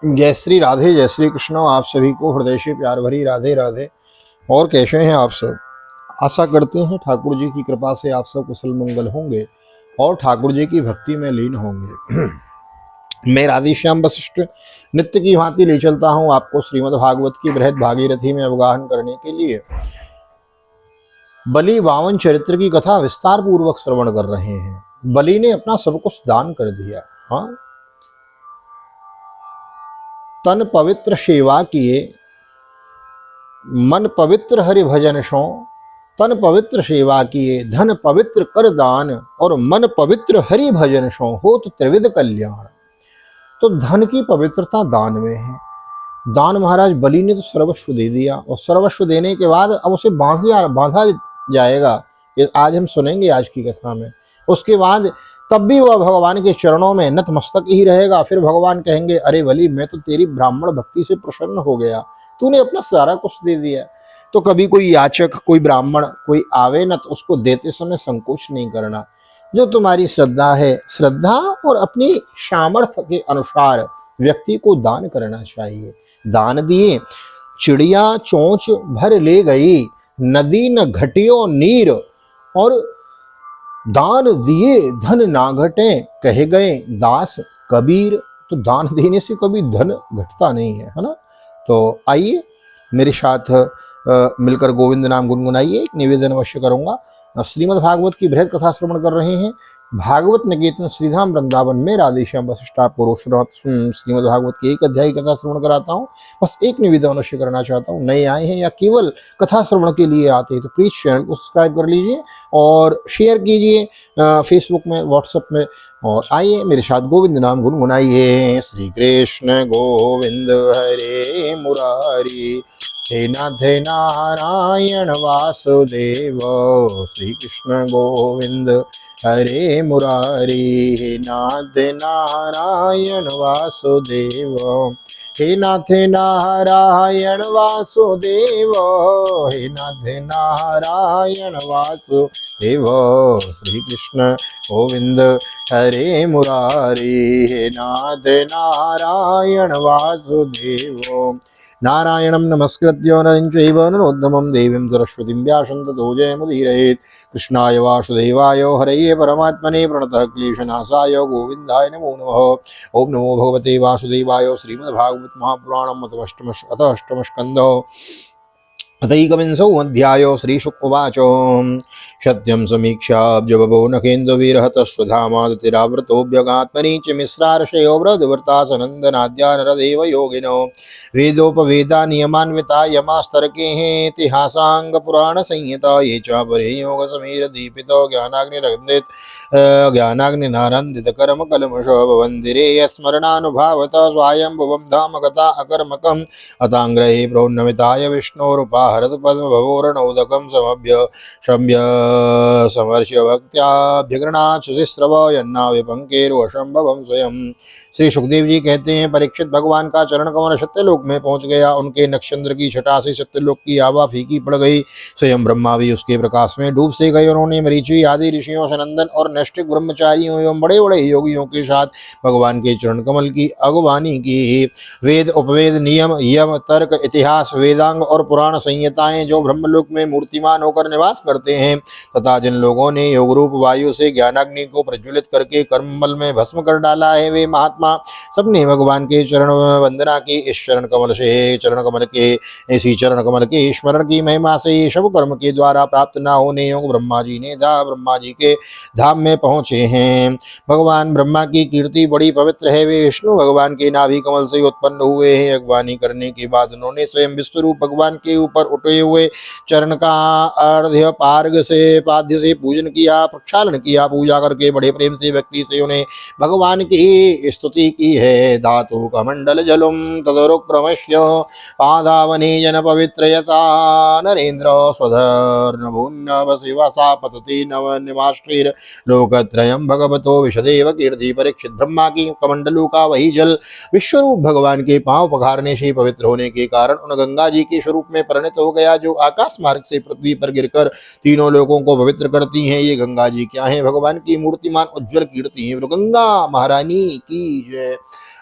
जय श्री राधे, जय श्री कृष्ण। आप सभी को हृदय से प्यार भरी राधे राधे। और कैसे हैं आप सब? आशा करते हैं ठाकुर जी की कृपा से आप सब कुशल मंगल होंगे और ठाकुर जी की भक्ति में लीन होंगे। मैं राधेश्याम वशिष्ठ नित्य की भांति ले चलता हूं आपको श्रीमद् भागवत की बृहद भागीरथी में अवगाहन करने के लिए। बलि वामन चरित्र की कथा विस्तार पूर्वक श्रवण कर रहे हैं। बलि ने अपना सब कुछ दान कर दिया। हाँ, तन पवित्र सेवा किए, मन पवित्र हरि भजन सो, तन पवित्र सेवा किए, धन पवित्र कर दान, और मन पवित्र हरि भजन सो हो तो त्रिविध कल्याण। तो धन की पवित्रता दान में है। दान महाराज बलि ने तो सर्वस्व दे दिया, और सर्वस्व देने के बाद अब उसे बांधा जाएगा। ये आज हम सुनेंगे आज की कथा में। उसके बाद तब भी वह भगवान के चरणों में नतमस्तक ही रहेगा। फिर भगवान कहेंगे, अरे बलि, मैं तो तेरी ब्राह्मण भक्ति से प्रसन्न हो गया, तूने अपना सारा कुछ दे दिया। तो कभी कोई याचक, कोई ब्राह्मण कोई आवे न, तो उसको देते समय संकोच नहीं करना। जो तुम्हारी श्रद्धा है, श्रद्धा और अपनी सामर्थ्य के अनुसार व्यक्ति को दान करना चाहिए। दान दिए, चिड़िया चोंच भर ले गई, नदी न घटियो नीर, और दान दिए धन ना घटे, कहे गए दास कबीर। तो दान देने से कभी धन घटता नहीं है, है ना। तो आइए मेरे साथ मिलकर गोविंद नाम गुनगुनाइए। एक निवेदन अवश्य करूंगा। श्रीमद् भागवत की बृहद कथा श्रवण कर रहे हैं। भागवत निकेतन श्रीधाम वृंदावन में राधेश्याम वशिष्ठ आपको रोज श्रीमद् भागवत की एक अध्याय कथा श्रवण कराता हूँ। बस एक निवेदन अवश्य करना चाहता हूँ। नए आए हैं या केवल कथा श्रवण के लिए आते हैं तो प्लीज चैनल को सब्सक्राइब कर लीजिए और शेयर कीजिए फेसबुक में, व्हाट्सएप में। और आइए मेरे साथ गोविंद नाम गुनगुनाइए। श्री कृष्ण गोविंद हरे मुरारी, हे नाथ नारायण वासुदेव। श्री कृष्ण गोविंद हरे मुरारी, हे नाथ नारायण वासुदेव, हे नाथ नारायण वासुदेव, हे नाथ नारायण वासुदेव। श्री कृष्ण गोविंद हरे मुरारी, हे नाथ नारायण वासुदेव। नारायणं नमस्कृत्य नरं चैव नरोत्तमं देवीं सरस्वतीं व्यासं ततो जयमुदीरयेत्। कृष्णाय वासुदेवाय हरये परमात्मने प्रणतः क्लेशनाशाय गोविन्दाय नमो नमः। ओम नमो भगवते वासुदेवाय। श्रीमद्भागवत महापुराणम् अथ अष्टमस्कन्धः अथैकविंशो अध्यायो। श्रीशुकोवाच सत्यं समीक्षाब्जबभो नखेन्दुविरहतस्वधामादतिरावृतोऽभ्यगात्मनि च मिश्रार्षयो व्रतवर्तासनन्दनाद्या नरदेव योगिनो वेदोपवेदा नियमान्विता यमास्तर्केः इतिहासाङ्गपुराणसंहिता ये च परे योगसमीरदीपितो ज्ञानाग्निनारन्दितकर्मकल्मषो भवन्दिरे यत्स्मरणानुभावतः स्वायम्भुवं धाम गता अकर्मकम् अताङ्ग्रहे प्रोन्नमिताय विष्णोरुपा हरत पद्म भवोरणोदकं शम्य समर्ष्य भक्त्याभ्यगृणात् सुशिश्रव यन्नावे पंकेरुवशंभवं स्वयं। श्री सुखदेव जी कहते हैं, परीक्षित भगवान का चरण कमल सत्यलोक में पहुंच गया। उनके नक्षत्र की छटा से सत्यलोक की आभा फीकी पड़ गई। स्वयं ब्रह्मा भी उसके प्रकाश में डूब से गए। उन्होंने मरीचि आदि ऋषियों, सनंदन और नैष्ठिक ब्रह्मचारियों एवं बड़े बड़े योगियों के साथ भगवान के चरण कमल की अगवानी की। वेद, उपवेद, नियम, यम, तर्क, इतिहास, वेदांग और पुराण संहिताएं जो ब्रह्मलोक में मूर्तिमान होकर निवास करते हैं तथा जिन लोगों ने योग रूप वायु से ज्ञानाग्नि को प्रज्वलित करके कर्मबल में भस्म कर डाला है, वे महात्मा सबने भगवान के चरण वंदना की। इस चरण कमल के स्मरण की महिमा से सब कर्म के द्वारा प्राप्त न होने योग ब्रह्मा जी के धाम में पहुँचे हैं। भगवान ब्रह्मा की कीर्ति बड़ी पवित्र है। वे विष्णु भगवान के नाभि कमल से उत्पन्न हुए हैं। अगवानी करने के बाद उन्होंने स्वयं विश्वरूप भगवान के ऊपर उठे हुए चरण का अर्ध्य पार्घ से पाद्य से पूजन किया, प्रक्षालन किया। पूजा करके बड़े प्रेम से व्यक्ति से उन्हें भगवान की स्तुति की है। धातु कमंडल जलुम तदरुक प्रमश्य पादावने जन पवित्रयता नरेन्द्र स्वधर्नभून्नव शिवसा पतति नव निमाश्रीर लोकत्रयम् भगवतो विशदेव कीर्ति। परीक्षित, ब्रह्मा की कमंडलों का वही जल विश्वरूप भगवान के पांव पखारने से पवित्र होने के कारण उन गंगा जी के स्वरूप में परिणत हो गया, जो आकाश मार्ग से पृथ्वी पर गिरकर तीनों लोगों को पवित्र करती हैं। ये गंगा जी क्या है? भगवान की मूर्तिमान उज्ज्वल कीर्ति है। गंगा महारानी की जय।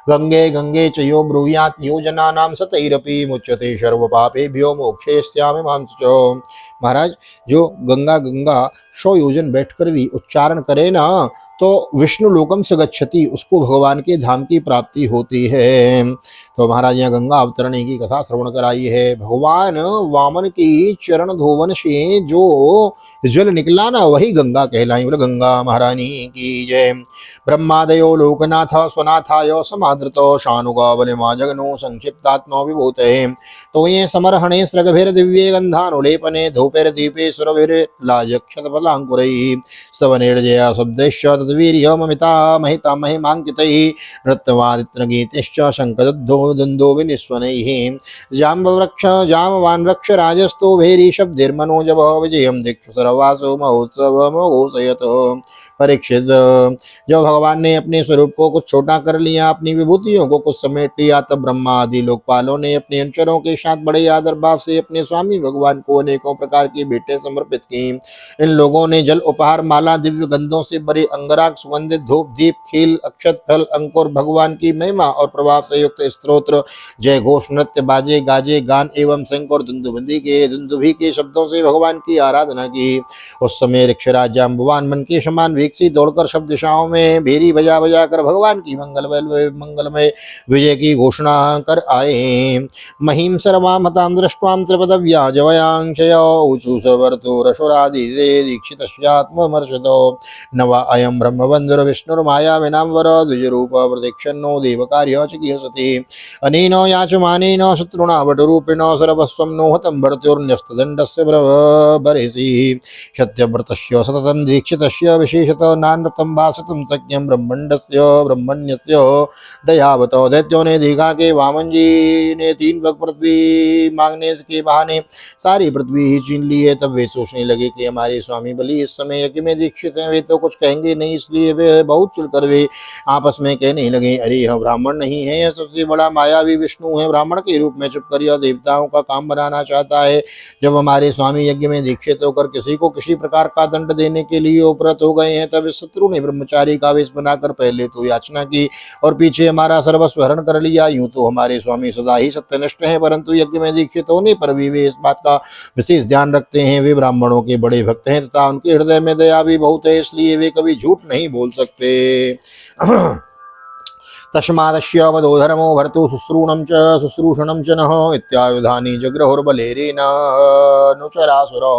गंगे गंगे च यो ब्रूयात् यो जनानां सतैरपि मुच्यते सर्व पापेभ्यो मोक्षयिष्यामि मां च। महाराज, जो गंगा गंगा 100 योजन बैठकर भी उच्चारण करे ना, तो विष्णु लोकम से गच्छति, उसको भगवान के धाम की प्राप्ति होती है। तो महाराज यहाँ गंगा अवतरणी की कथा श्रवण कराई है। भगवान वामन की चरण धोवन से जो जल निकला ना, वही गंगा कहलाई। बोले गंगा महारानी की जय। ब्रह्मादयो लोकनाथ स्वनाथाय समादृतो शानुगा बलिमा जगनो संक्षिप्तात्मा विभूते। तो ये समर्हणे स्रगभिर दिव्ये गंधानुलेपने धूपेर दीपे सुरभिर लाजक्षत फलांकुरैः स्तवनेर्जया शब्दैश्च तद्वीर्यममिता महिता महिमाङ्कितैः नृत्यवादित्रगीतैश्च शङ्खदुद्धो दन्दो विनिस्वनैः जाम्बवृक्ष वृक्ष राजस्तो भेरी शब्दैर्मनोजव विजयं दिक्षु सर्वासु महोत्सवमघोषयत। परीक्षित, जब भगवान ने अपने स्वरूप को कुछ छोटा कर लिया, अपनी विभूतियों को कुछ समेट लिया, तब ब्रह्मा आदि लोकपालों ने अपने अनुचरों के साथ बड़े आदर भाव से अपने स्वामी भगवान को अनेकों प्रकार की भेंटें समर्पित की। इन लोगों ने जल उपहार माला दिव्य गंधों से बड़े अंगराग सुगंधित धूप दीप खील अक्षत फल अंकुर भगवान की महिमा और प्रभाव से युक्त स्तोत्र जय घोष नृत्य बाजे गाजे गान एवं शंख और धुंदुभी के शब्दों से भगवान की आराधना की। उस समय ऋक्षराज जाम्बवान मन के समान वेगसी दौड़कर शब्द दिशाओं में भेरी बजा बजा कर भगवान की मंगलमय विजय की घोषणा कर आए। महिम सर्वामतां दृष्ट्वां त्रिपदव्या जवयांशया ऊचु सवर्तो रशुरादि दीक्षितस्यात्ममर्षतो नवा अयं ब्रह्मबन्धुर विष्णुर्माया विनाम्बर द्विजरूप प्रदीक्षन्नो देवकार्य चिकीर्षति। अनेन याचमानेन शत्रुणा वटरूपिणो सर्वस्वं नोहतं भर्त्योर्न्यस्तदण्डस्य बर्हिषि सत्यव्रतस्य सततं दीक्षितस्य विशेषतः नानृतं भासितं सख्यं ब्रह्मण्यस्य दयावतो। दैत्यों ने देखा कि वामन जी ने 3 पग पृथ्वी मांगने के बहाने सारी पृथ्वी ही छीन ली है। तब वे सोचने लगे कि हमारे स्वामी बलि इस समय यज्ञ में दीक्षित हैं, वे तो कुछ कहेंगे नहीं, इसलिए वे बहुत चुलकर वे आपस में कहने लगे, अरे यह ब्राह्मण नहीं है, यह सबसे बड़ा मायावी विष्णु है, ब्राह्मण के रूप में छुपकर यह देवताओं का काम बनाना चाहता है। जब हमारे स्वामी यज्ञ में दीक्षित होकर किसी को किसी प्रकार का दंड देने के लिए उपरत हो गए हैं, तब इस शत्रु ने ब्रह्मचारी का वेश बनाकर पहले तो याचना की और पीछे हमारा सर्वस्व हरण कर लिया। यूं तो हमारे स्वामी सदा ही सत्यनिष्ठ हैं, परंतु यज्ञ में दीक्षित होने पर भी वे इस बात का विशेष ध्यान रखते हैं। वे ब्राह्मणों के बड़े भक्त हैं तथा उनके हृदय में दया भी बहुत है, इसलिए वे कभी झूठ नहीं बोल सकते। तस्मादस्य वदो धर्मो भर्तु शुश्रूषणं च नः इत्यायुधानि जग्रहुर्बलेरेनानुचरासुरो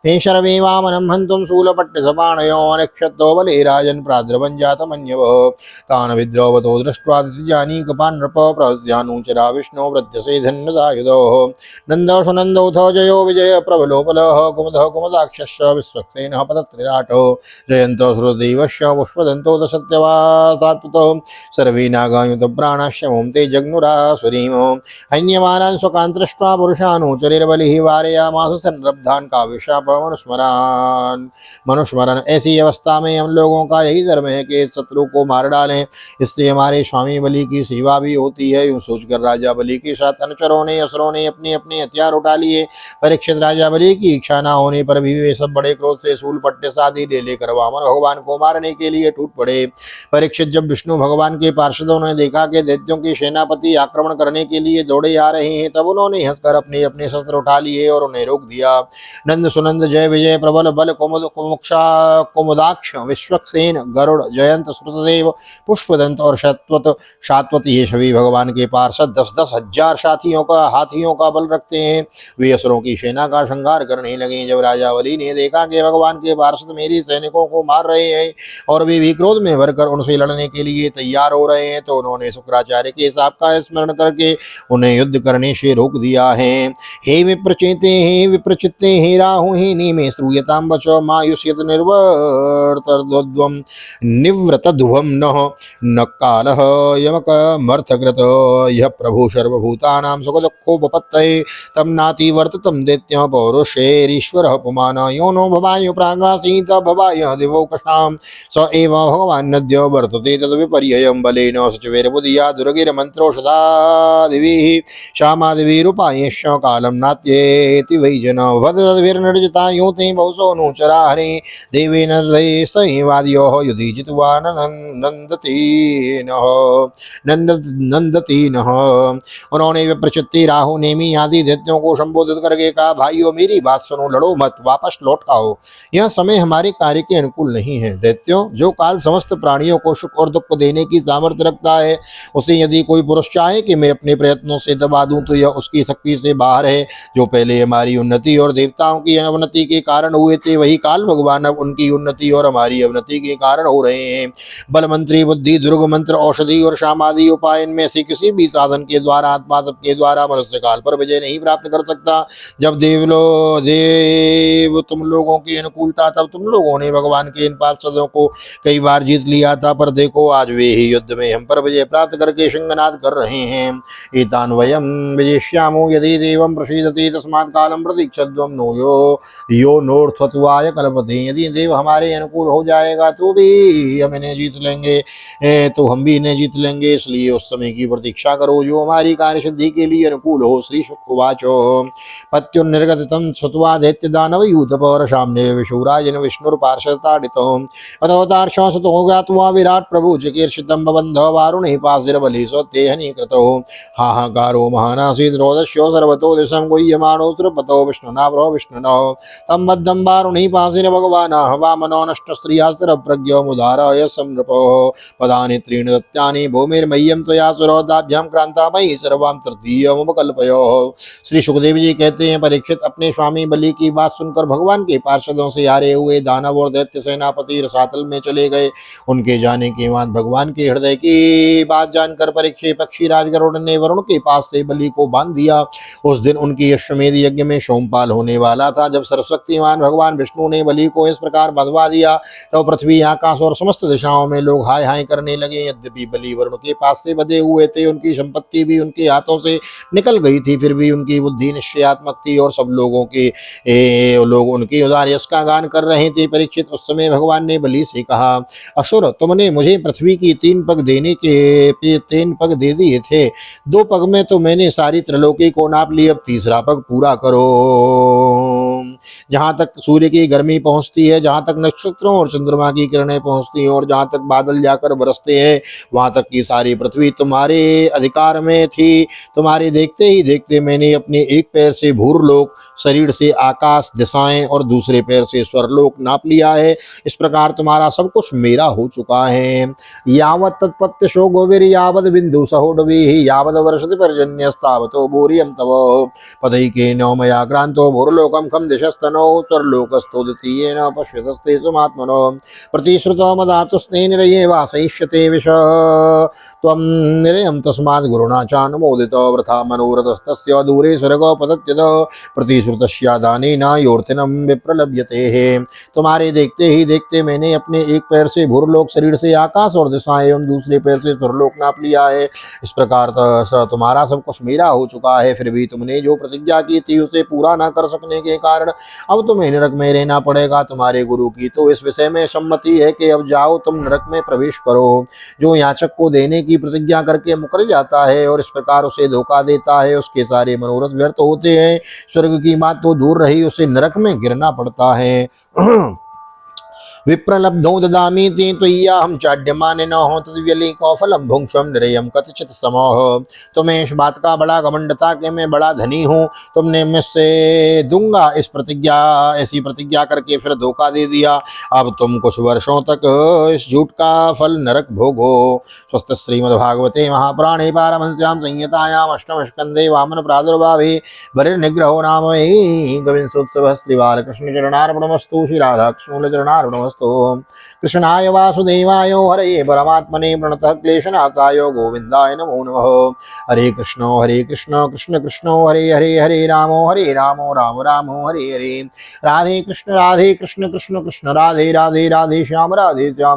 ते सर्वे वामनं हन्तुं शूलपट्टसपाणयो अनक्षतो बले राजन् प्राद्रवं जातमन्यवः तान् विद्रवतो दृष्ट्वा दितिजानीकपान् नृप प्रहस्यानुचरा विष्णो वृद्धसे धन्यदायुधोः नन्दो सुनन्दोऽथ जयो विजय प्रबलोपलः कुमुदः कुमुदाक्षश्च विश्वक्सेनः पतत्रिराटो जयन्तो श्रुतदेवस्य पुष्पदन्तो दशत्यवासात्वतो सर्वे नागायुत प्राणाश्यमं ते जग्नुरासुरीं हन्यमानान् स्वकान् दृष्ट्वा पुरुषानुचरिर्बलिः वारयामास संरब्धान् काव्यशाप मनुस्मरण। ऐसी अवस्था में हम लोगों का यही धर्म है कि शत्रु को मार डालें, इससे हमारे स्वामी बलि की सेवा भी होती है। यूं सोचकर राजा बलि के साथ अनुचरों ने असुरों ने अपने अपने हथियार उठा लिए। परीक्षित, राजा बलि की इच्छा न होने पर भी वे सब बड़े क्रोध से शूल पट्टे आदि ले लेकर वामन भगवान को मारने के लिए टूट पड़े। परीक्षित, जब विष्णु भगवान के पार्षदों ने देखा कि दैत्यों के सेनापति आक्रमण करने के लिए दौड़े आ रहे हैं, तब उन्होंने हंसकर अपने अपने शस्त्र उठा लिए और उन्हें रोक दिया। नंद सुनंद जय विजय प्रबल बल कुमुदाक्ष विश्वक्सेन गरुड़ जयंत श्रुतदेव पुष्पदंत और शाश्वत ये सभी भगवान के पार्षद 10-10 हजार हाथियों का बल रखते हैं। वे असुरों की सेना का संहार करने लगे। जब राजा बलि ने देखा कि भगवान के पार्षद मेरी सैनिकों को मार रहे हैं और वे भी क्रोध में भरकर उनसे लड़ने के लिए तैयार हो रहे हैं, तो उन्होंने शुक्राचार्य के शाप का स्मरण करके उन्हें युद्ध करने से रोक दिया है। हे विप्रचिते हे विप्रचित्ते हे राहु हे नीमे श्रूयतां वचो मायुष्यत निर्वर्तर्द्वम् निवृतध्वं न कालः यमकमर्थकृत यः प्रभु सर्वभूतानां सुखदुःखोपपत्तये तं नाति वर्ततं दैत्यः पौरुषेरीश्वरः पुमान् यो नो भवाय प्रागासीत भवाय दिवोकशां स एव भगवान् नद्यो वर्तते तद्विपर्ययं बलेन नो सचवेरबुधिया दुर्गिरमन्त्रोषधा दिवी श्यामादिवीरूपायश्च कालं नात्येति वै जन भद्रद्भिर्नर्जिता योति बहुसो नुचरा हरे देवेन वादियोः युधि जित्वा नन्दति नः। उन्होंने विप्रचित्ति राहु नेमी आदि दैत्यों को संबोधित करके कहा, भाइयों मेरी बात सुनो, लड़ो मत, वापस लौट आओ, यह समय हमारे कार्य के अनुकूल नहीं है। दैत्यों, जो काल समस्त प्राणियों को सुख और दुख देने की सामर्थ्य रखता है, उसे यदि कोई पुरुष चाहे कि मैं अपने प्रयत्नों से दबा दूं तो यह उसकी शक्ति से बाहर है। जो पहले हमारी उन्नति और देवताओं की अवनति के कारण हुए थे, वही काल भगवान अब उनकी उन्नति और हमारी अवनति के कारण हो रहे हैं। बल मंत्री बुद्धि दुर्ग मंत्र औषधि और शामादि उपाय इनमें से किसी भी साधन के द्वारा आत्मा सबके द्वारा मनुष्य काल पर विजय नहीं प्राप्त कर सकता। जब देव तुम लोगों की अनुकूलता, तब तुम लोगों ने भगवान के इन पार्षदों को कई बार जीत लिया था, पर देखो आज वे ही युद्ध में हम पर विजय प्राप्त करके सिंहनाद कर रहे हैं। एतान वयम विजयिष्यामो यदि देवं प्रसीदति तस्मात् कालं प्रतीक्षध्वं नो यो नोर्थत्वाय कल्पते। यदि देव हमारे अनुकूल हो जाएगा तो भी हम इन्हें जीत लेंगे, तो हम भी इन्हें जीत लेंगे, इसलिए उस समय की प्रतीक्षा करो जो हमारी कार्य सिद्धि के लिए अनुकूल हो। श्री शुकवाचो पत्युर्निर्गतितं श्रुत्वा दैत्य दानव यूथपौर सामने विशूराजन विष्णुर्पार्षदाडितम् अथोतार्षं सुतो ज्ञात्वा विराट प्रभु चिकीर्षितं बबन्ध वारुणे पाशिरबली स्वतेहनि कृतो हाहाकारो महानासीत् रोदस्यो सर्वतो दिशं गुह्यमानो सुरपतो विष्णुना प्रो विष्णुनो तं बद्धं वारुणी पाशिर भगवानः वामनो नष्टस्त्रियास्त्र प्रज्ञो मुदारय संनृपो पदानि त्रीणि दत्तानि भूमिर्मह्यं त्वया सुरोदाभ्यां क्रांता मयि सर्वां तृतीयमुपकल्पयो। श्री सुखदेव जी कहते हैं, परीक्षित अपने स्वामी बलि की बात सुनकर भगवान के पार्षदों से हारे हुए दानव और दैत्य सेनापति रसातल में चले गए। उनके जाने के बाद भगवान के हृदय की बात जानकर परीक्षित पक्षी राज गरुड़ ने वरुण के पास से बलि को बांध दिया। उस दिन उनकी अश्वमेध यज्ञ में सोमपाल होने वाला था। जब सरस्वतीमान भगवान विष्णु ने बलि को इस प्रकार बंधवा दिया तो पृथ्वी आकाश और समस्त दिशाओं में लोग हाय हाय करने लगे। यद्यपि बलि वरुण के पास से बंधे हुए थे, उनकी संपत्ति भी उनके हाथों से निकल गई थी, फिर भी उनकी बुद्धि निश्चयात्मक थी और सब लोग उनके उदार यश का गान कर रहे थे। परीक्षित, उस समय भगवान ने बलि से कहा, असुर, तुमने मुझे पृथ्वी की 3 पग दे दिए थे, 2 पग में तो मैंने सारी त्रिलोकी को नाप ली, अब तीसरा पग पूरा करो। जहाँ तक सूर्य की गर्मी पहुँचती है, जहाँ तक नक्षत्रों और चंद्रमा की किरणें पहुँचती हैं और जहाँ तक बादल जाकर बरसते हैं, वहाँ तक की सारी पृथ्वी तुम्हारे अधिकार में थी। तुम्हारे देखते ही देखते मैंने अपने एक पैर से भूरलोक, शरीर से आकाश, दिशाएं और दूसरे पैर से स्वरलोक नाप लिया है। इस प्रकार तुम्हारा सब कुछ मेरा हो चुका है। यावत् तत्पत्य शो गोवीर यावद बिंदु सहोडवी यावद वर्षति पर्जन्यस्तावतो भूरियम तव पदैके नौमया क्रांतो भूरलोकम खम दिशस्तनो स्वर्लोकस्थो द्वितीयेन पश्यतस्ते सुमात्मनो प्रतिश्रुतो मदातुस्ते निरये वासयिष्यते विष त्वं निरयं तस्मात् गुरुणा चानुमोदितो वृथा मनोरथस्तस्य दूरे स्वर्गो पतत्यद प्रतिश्रुतस्यादानेन योर्थिनं विप्रलभ्यते। तुम्हारे देखते ही देखते मैंने अपने एक पैर से भूरलोक, शरीर से आकाश और दिशाएं एवं दूसरे पैर से स्वर्लोक नाप लिया है। इस प्रकार तुम्हारा सब कुछ मेरा हो चुका है। फिर भी तुमने जो प्रतिज्ञा की थी उसे पूरा न कर सकने के कारण अब तुम्हें नरक में रहना पड़ेगा। तुम्हारे गुरु की तो इस विषय में सम्मति है कि अब जाओ, तुम नरक में प्रवेश करो। जो याचक को देने की प्रतिज्ञा करके मुकर जाता है और इस प्रकार उसे धोखा देता है, उसके सारे मनोरथ व्यर्थ होते हैं। स्वर्ग की बात तो दूर रही, उसे नरक में गिरना पड़ता है। विप्रलब्धो ददामि ते त्वय्याहं चाड्यमानिनो तद्व्यली कौफलम भुंक्षम निरयम कथचित समोह। तुम्हें इस बात का बड़ा घमंड था कि मैं बड़ा धनी हूँ, तुमने मुझसे दूंगा ऐसी प्रतिज्ञा करके फिर धोखा दे दिया। अब तुम कुछ वर्षों तक इस झूठ का फल नरक भोगो। स्वस्थ श्रीमद्भागवते महापुराणे पारमहंस्यां संहितायां अष्टम स्कंदे वामन प्रादुर्भावे बलिर्निग्रहो नाम गोविंदोत्सवः श्री बालकृष्ण चरणार्पणमस्तु। श्री राधा कृष्ण चरणार्पणमस्तु। कृष्णाय वासुदेवाय हरे परमात्मने प्रणतः क्लेशनाशाय गोविंदाय नमो नमः। हरे कृष्ण कृष्ण कृष्ण हरे हरे, हरे राम राम राम हरे हरे। राधे कृष्ण कृष्ण कृष्ण राधे राधे, राधे श्याम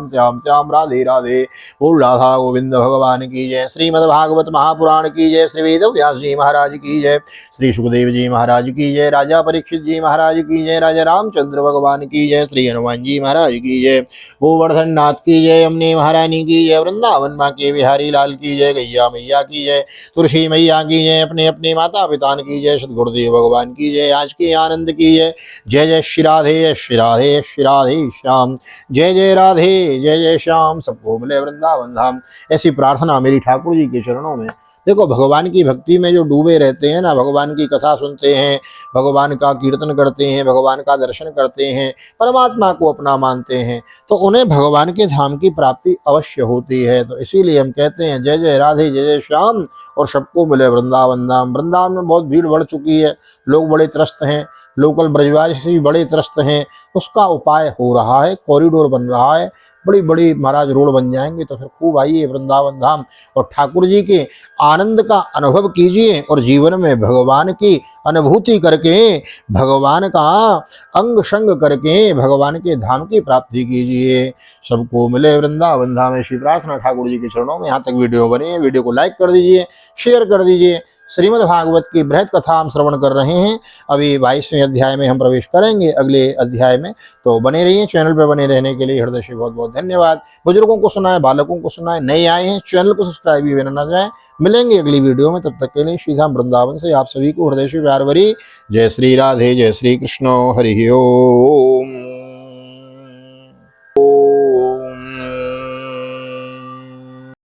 श्याम श्याम राधे राधे। बोल राधा गोविंद भगवान की जय। श्रीमद्भागवत महापुराण की जय। श्री वेद व्यास जी महाराज की जय। श्री सुखदेव जी महाराज की जय। राजा परीक्षित जी महाराज की जय। राजा रामचंद्र भगवान की जय। श्री हनुमान जी महाराज महाराज की जय, गोवर्धन नाथ की जय, यमुने महारानी की जय, वृंदावन माँ के बिहारी लाल की जय, गैया मैया की जय, तुलसी मैया की जय, अपने अपने माता पिता की जय, सदगुरुदेव भगवान की जय, आज के आनंद की जय। जय जय श्री राधे श्री राधे श्री राधे श्याम, जय जय राधे जय जय श्याम, सबको मिले वृंदावन धाम। ऐसी प्रार्थना मेरी ठाकुर जी के चरणों में। देखो, भगवान की भक्ति में जो डूबे रहते हैं ना, भगवान की कथा सुनते हैं, भगवान का कीर्तन करते हैं, भगवान का दर्शन करते हैं, परमात्मा को अपना मानते हैं, तो उन्हें भगवान के धाम की प्राप्ति अवश्य होती है। तो इसीलिए हम कहते हैं जय जय राधे जय जय श्याम, और सबको मिले वृंदावन धाम। वृंदावन में बहुत भीड़ बढ़ चुकी है, लोग बड़े त्रस्त हैं, लोकल ब्रजवासी बड़े त्रस्त हैं। उसका उपाय हो रहा है, कॉरिडोर बन रहा है, बड़ी बड़ी महाराज रोड बन जाएंगे, तो फिर खूब आइए वृंदावन धाम और ठाकुर जी के आनंद का अनुभव कीजिए, और जीवन में भगवान की अनुभूति करके, भगवान का अंग संग करके भगवान के धाम की प्राप्ति कीजिए। सबको मिले वृंदावन धाम, ऐसी प्रार्थना ठाकुर जी के चरणों में। यहाँ तक वीडियो बने, वीडियो को लाइक कर दीजिए, शेयर कर दीजिए। श्रीमद् भागवत की बृहद कथा हम श्रवण कर रहे हैं। अभी 22वें अध्याय में हम प्रवेश करेंगे अगले अध्याय में, तो बने रहिए। चैनल पर बने रहने के लिए हृदय से बहुत बहुत धन्यवाद। बुजुर्गों को सुनाए, बालकों को सुनाए, नए आए हैं चैनल को सब्सक्राइब भी ना जाए। मिलेंगे अगली वीडियो में, तब तक के लिए श्रीधाम वृंदावन से आप सभी को हृदय से प्यार भरी जय श्री राधे, जय श्री कृष्ण, हरि ओम।